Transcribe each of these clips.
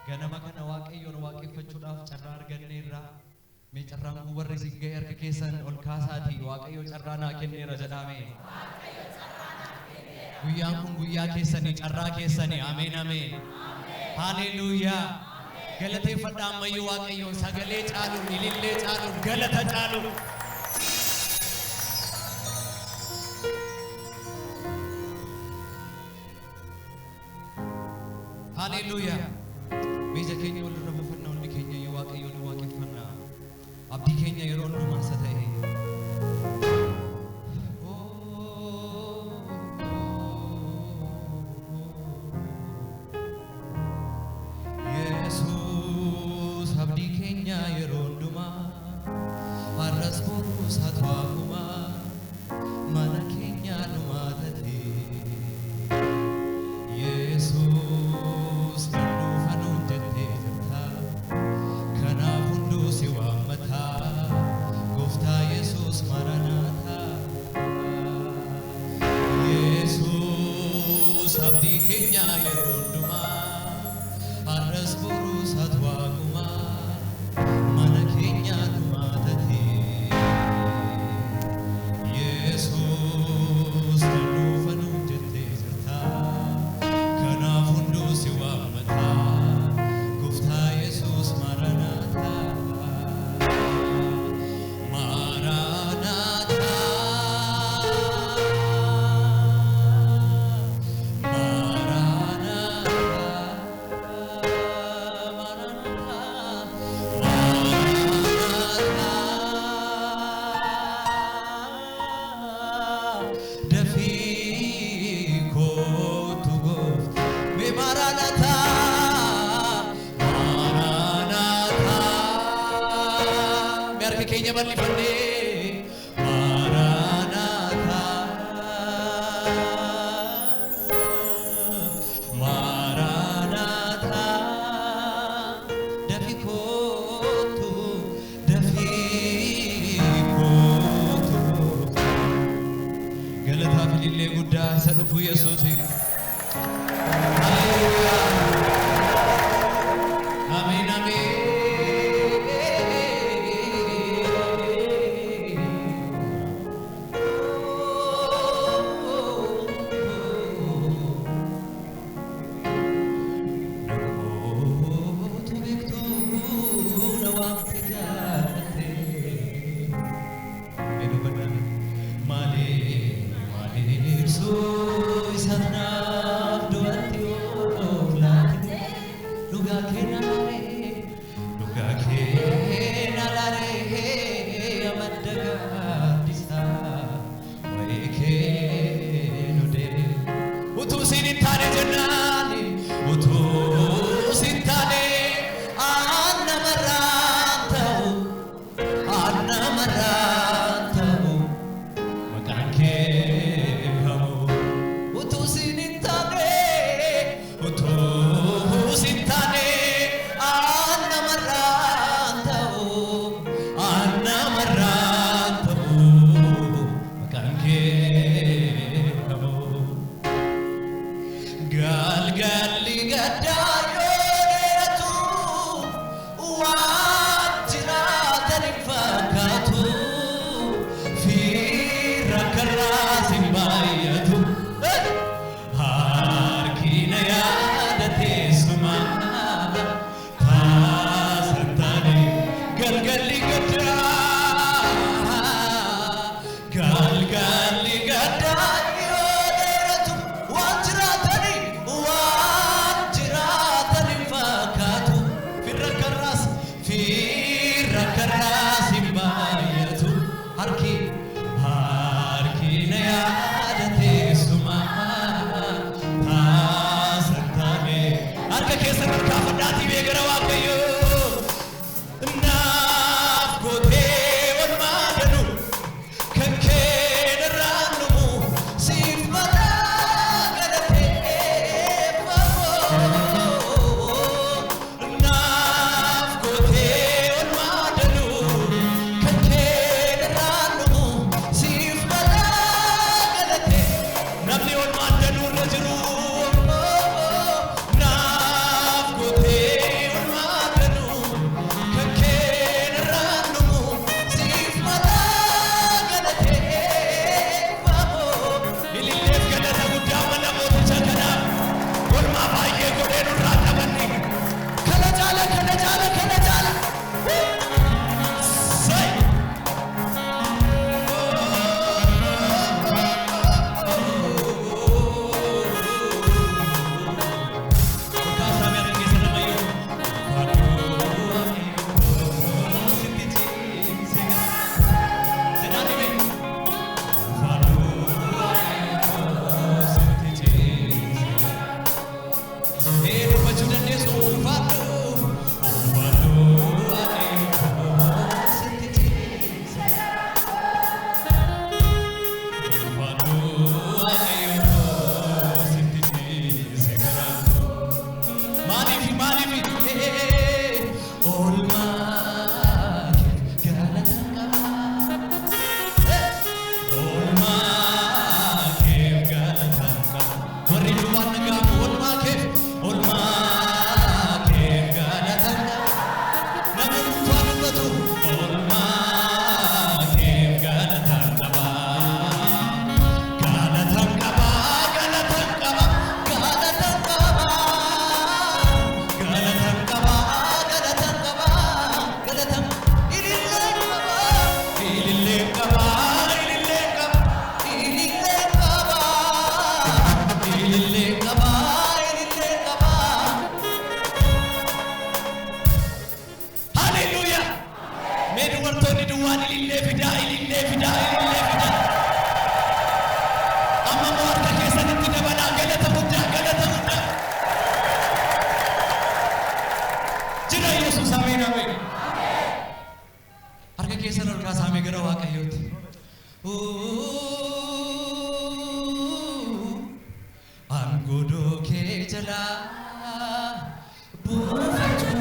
ganama kana waaqayyoon waaqeffachuudhaaf carraa arganneerra. Mee carraan kun warri isin ga'e harka keessan ol kaasaatii waaqayyo carraa naa kenneera jedhame. Guyyaan kun guyyaa keessanii carraa keessanii. Ameen ameen. Haleluuyaa. Galateeffadhaa ammayyuu waaqayyoon sagalee caaluun ilillee caaluun galata caaluun. Haleluuyaa. Meeshaa keenya walirra buufannaa hundi keenya yoo waaqayyoon waaqeffannaa. Abdii keenya yeroo hundumaa isa ta'e. Yesuus abdii keenya yeroo hundumaa har'as boruus haa ta'umaa mana keenya dhumaa ta'e. Yesuus kan dhufa nuun jettee jirta kanaaf hunduu si waammata gooftaa Yesuus maranaata. Yesuus abdii keenya yeroo hundumaa har'as boruus haa ta'umaa mana keenya dhumaa ta'e. Yesuus kan dhufa nuun jettee jirta kanaaf hunduu si waammata gooftaa Yesuus maranaata. Maranaata. Kenya balifannee Maranatha Maranatha dafii kootu galataa fi ilillee guddaa isa dhufu Yesuusiif. Haleluuyaa. Ameen ameen. Namni ol maaddanuu irra jiru naaf gootee fidaa ilillee fidaa. Amma harka keessanitti dabalaa galata guddaa galata guddaa. Jira Yesuus ameen ameen. Harka keessan ol kaasaa gara Waaqayyooti. Angodoo kee jalaa buufachuun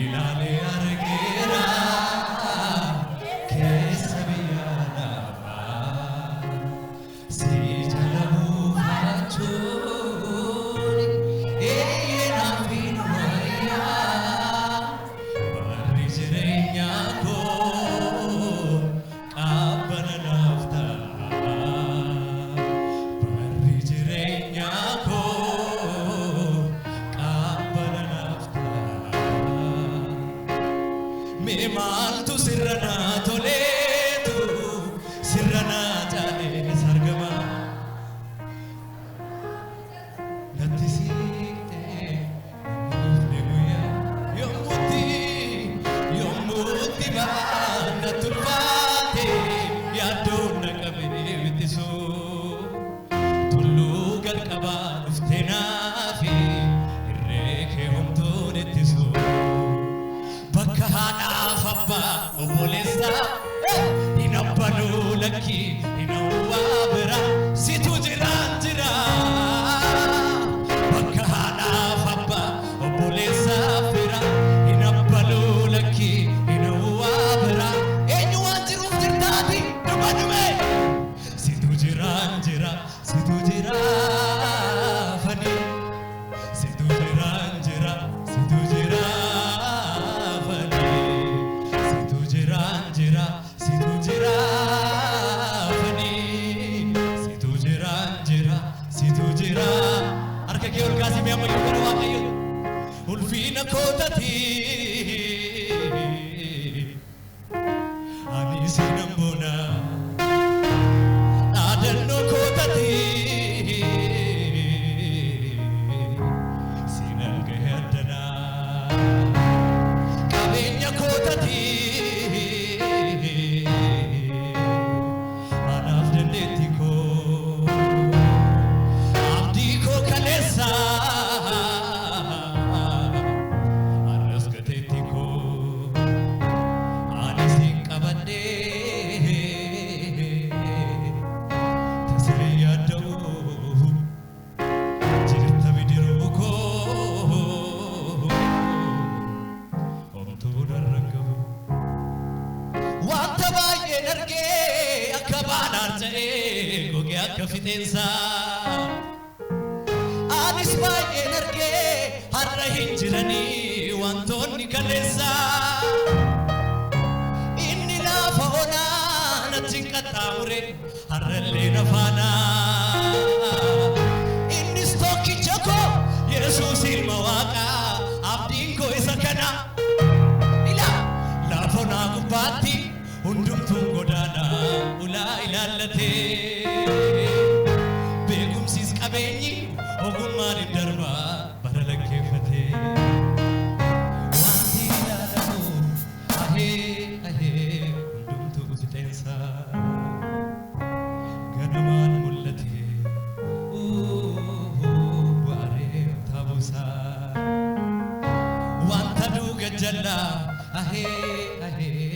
ilaalee argeera keessa biyya lafaa si jala buufachuun naaf hin wayyaa barri jireenyaa koo qabbana naaf ta'a. Barri jireenyaa koo qabbana naaf ta'a. Mee maaltu sirra naa toleetu sirra naa jaalees argama. Natti siiqtee nuufne guyyaa yommuutti baana tulfaate yaaddoon na qabee bittisuu tulluu galqabaa dhuftee naafi irree kee homtuun ittisuu bakka haadhaaf abbaa obboleessaa hin abbanuu lakkii hin hawwaa bira situ jiraan jira. Bakka haadhaaf abbaa obboleessaa fira hin abbanuu lakkii hin hawwaa bira eenyu waan jiruuf jirtaati dhumadhume situ jiraan jira situ jiraa fani situ jiraan jira situ jiraa fani situ jiraan jira situ jiraa fani situ jiraan jira situ jiraa. Harka kee ol kaasii mee ammayyuu gara Waaqayyo ulfina kootati ani sinan boona dhaadannoo kootati sinan gahee addanaa qabeenya kootati anaaf dandeetti koo abdii koo kaleessaa arras gateetti koo ani siin qabadhee tasee yaadda'u jirta bidiruu koo homtuu darrangabu. Wanta baay'een argee akka baanaan ta'ee gogee akka fixeensaa anis baay'een argee har'a hin jiranii wantoonni kaleessaa inni lafa onaa natti hin qaxxaamure har'allee na faanaa innis tokkicha koo Yesuus ilma Waaqaa abdiin koo isa kana lafa onaa gubbaatti hundumtuun godaanaa ulaa ilaallatee beekumsis qabeenyi ogummaan hin darbaa bara lakkeeffatee wanti ilaalamu ahee ahee hundumtuu fixeensaa ganamaan mul'atee baaree taabuusaa wanta duuga jallaa ahee ahee